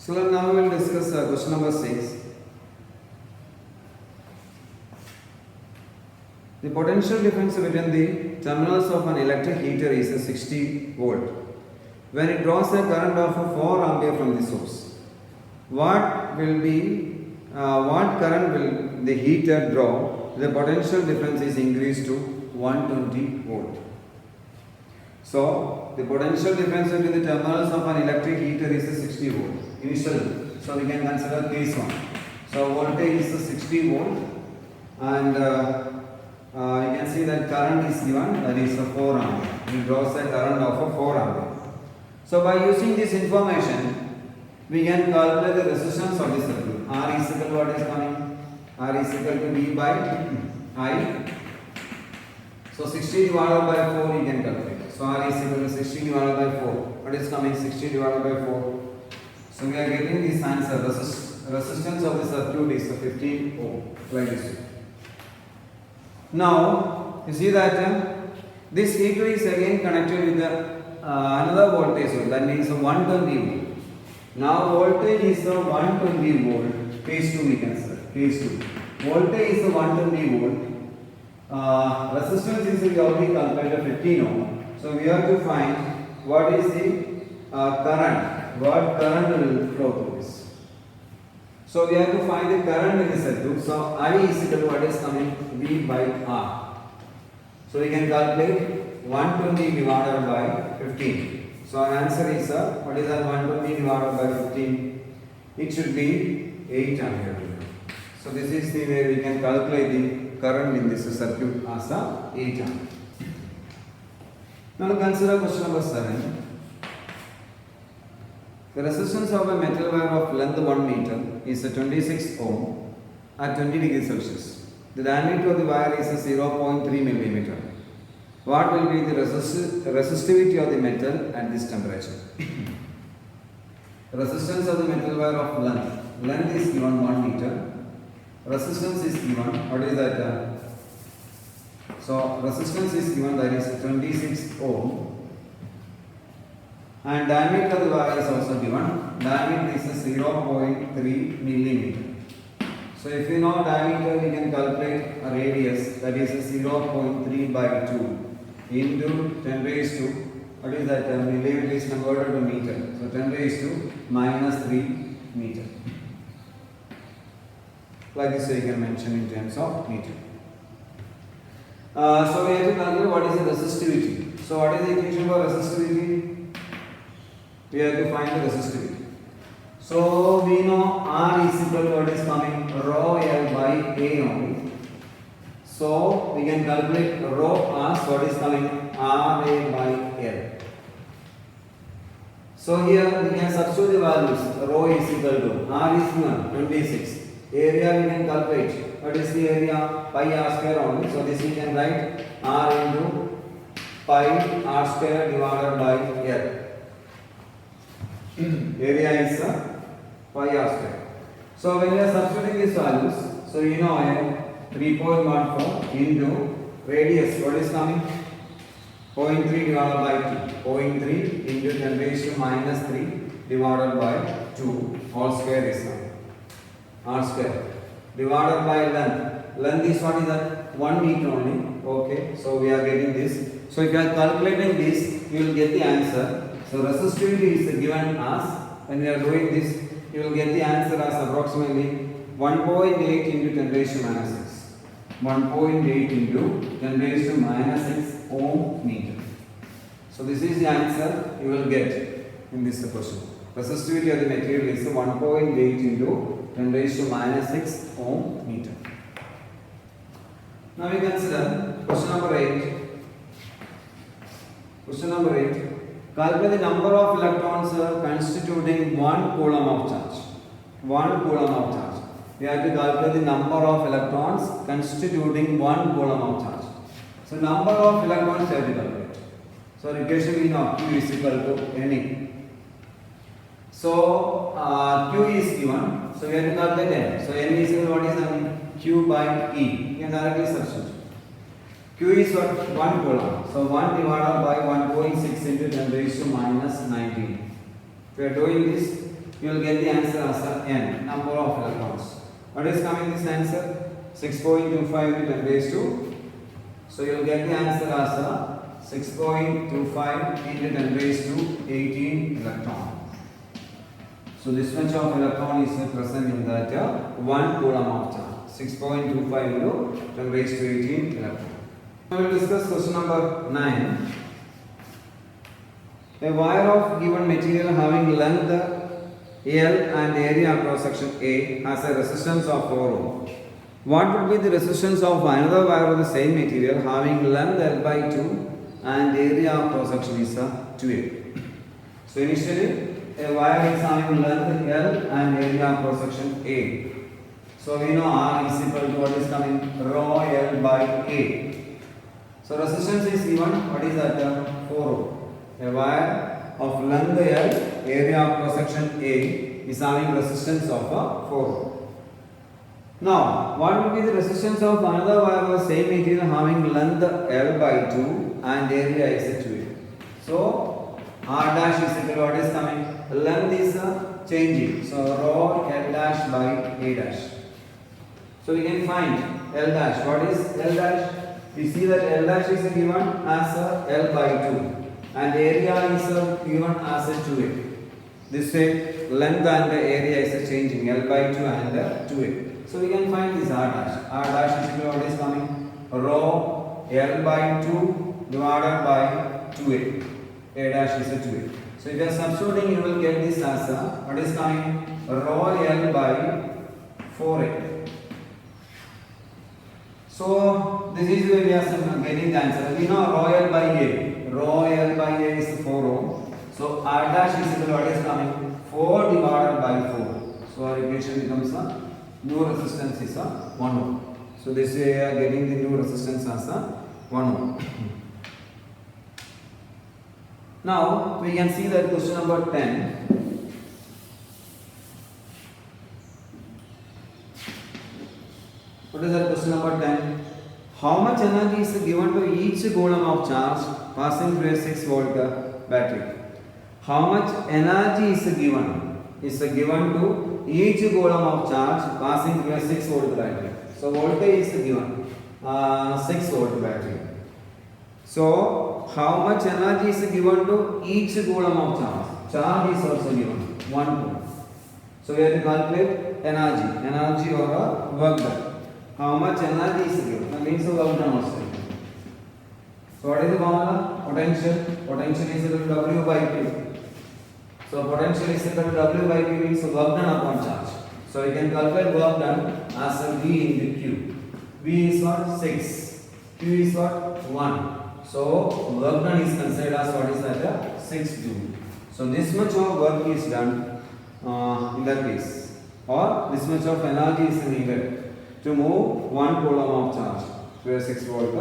So now we will discuss question number 6. The potential difference between the terminals of an electric heater is a 60 volt. When it draws a current of 4 ampere from the source, what current will the heater draw? The potential difference is increased to 120 volt. So the potential difference between the terminals of an electric heater is a 60 volt initially. So we can consider case 1. So voltage is a 60 volt, and you can see that current is given, that is a 4 ampere. It draws a current of a 4 ampere. So by using this information, we can calculate the resistance of the circuit. R is equal to what is coming? R is equal to V by I. So 60 divided by 4 you can calculate. So R is equal to 60 divided by 4. What is coming? 60 divided by 4. So we are getting this answer. Resistance of the circuit is 15 ohm. Like this. Now you see that this heater is again connected with another voltage source, that means 120 volt. Now voltage is 120 volt. Phase 2 we can say. Phase 2. Voltage is 120 volt. Resistance is we already calculated 15 ohm. So we have to find what is the current. What current will flow through this. So we have to find the current in the circuit. So I is equal to what is coming? V by R. So we can calculate 120 divided by 15. So our answer is what is that 120 divided by 15? It should be 8 ampere. So this is the way we can calculate the current in this circuit as 8 ampere. Now consider question number 7. The resistance of a metal wire of length 1 meter is 26 ohm at 20 degrees Celsius. The diameter of the wire is 0.3 millimeter. What will be the resistivity of the metal at this temperature? Resistance of the metal wire of length. Length is given 1 meter. Resistance is given. What is that? So resistance is given, that is 26 ohm. And diameter of the wire is also given. Diameter is 0.3 millimeter. So if you know diameter, we can calculate a radius, that is 0.3 by 2 into 10 raised to, what is that? Millimeter is converted to meter. So 10 raised to minus 3 meter. Like this you can mention in terms of meter. So we have to calculate what is the resistivity. So what is the equation for resistivity? We have to find the resistivity. So we know R is equal to what is coming? Rho L by A only. So we can calculate rho R. So what is coming? RA by L. So here we can substitute the values. Rho is equal to R is 26. Area we can calculate. What is the area? Pi R square only. So this we can write R into pi R square divided by L. Area is pi R square. So when we are substituting these values, so you know 3.14 into radius. What is coming? 0.3 divided by 2. 0.3 into 10 raised to minus 3 divided by 2. All square is R square. Divided by length. Length is what is that? 1 meter only. Okay. So we are getting this. So if you are calculating this, you will get the answer. So resistivity is given as, when we are doing this, you will get the answer as approximately 1.8 into 10 raised to minus 6. 1.8 into 10 raised to minus 6 ohm meter. So this is the answer you will get in this question. Resistivity of the material is 1.8 into 10 raised to minus 6 ohm meter. Now we consider question number 8. Question number 8. Calculate the number of electrons constituting 1 coulomb of charge. 1 coulomb of charge. We have to calculate the number of electrons constituting 1 coulomb of charge. So number of electrons we have to calculate. So equation we know Q is equal to NE. So Q is given. So we have to calculate N. So N is equal to what is N? Q by E. You can directly substitute. Q is what? 1 coulomb. So 1 divided by 1.6 into 10 raised to minus 19. If we are doing this, you will get the answer as n, number of electrons. What is coming this answer? 6.25 into 10 raised to. So you will get the answer as 6.25 into 10 raised to 18 electron. So this much of electron is present in that 1 coulomb of charge. 6.25 into 10 raised to 18 electron. Now we will discuss question number 9. A wire of given material having length L and area cross section A has a resistance of 4 ohm. What would be the resistance of another wire of the same material having length L by 2 and area of cross section is 2A? So initially a wire is having length L and area of cross section A. So we know R is equal to what is coming rho L by A. So resistance is given, what is that? 4 ohm. A wire of length L, area of cross section A is having resistance of 4 ohm. Now, what will be the resistance of another wire of the same material having length L by 2 and area is 2A? So, R dash is equal to what is coming? Length is changing. So, rho L dash by A dash. So, we can find L dash. What is L dash? We see that L dash is given as L by 2 and area is given as 2A. This way, length and area is changing L by 2 and 2A. So we can find this R dash. R dash is equal to what is coming? Rho L by 2 divided by 2A. A dash is 2A. So if you are substituting, you will get this as what is coming? Rho L by 4A. So this is where we are getting the answer. We know rho L by A. Rho L by A is 4 ohm. So R dash is equal to what is coming? 4 divided by 4. So our equation becomes new resistance is 1 ohm. So this way we are getting the new resistance as 1 ohm. Now we can see that question number 10. What is that question number 10? How much energy is given to each coulomb of charge passing through a 6 volt battery? How much energy is given? Is given to each coulomb of charge passing through a 6 volt battery. So voltage is given 6 volt battery. So how much energy is given to each coulomb of charge? Charge is also given 1 coulomb. So we have to calculate energy or work done. How much energy is given? That means the work done also. So what is the formula? Potential. Potential is equal to W by Q. So potential is equal to W by Q means work done upon charge. So you can calculate work done as V into Q. V is what? 6. Q is what? 1. So work done is considered as what is that? 6 joule. So this much of work is done in that case, or this much of energy is needed to move 1 coulomb of charge to a 6 volt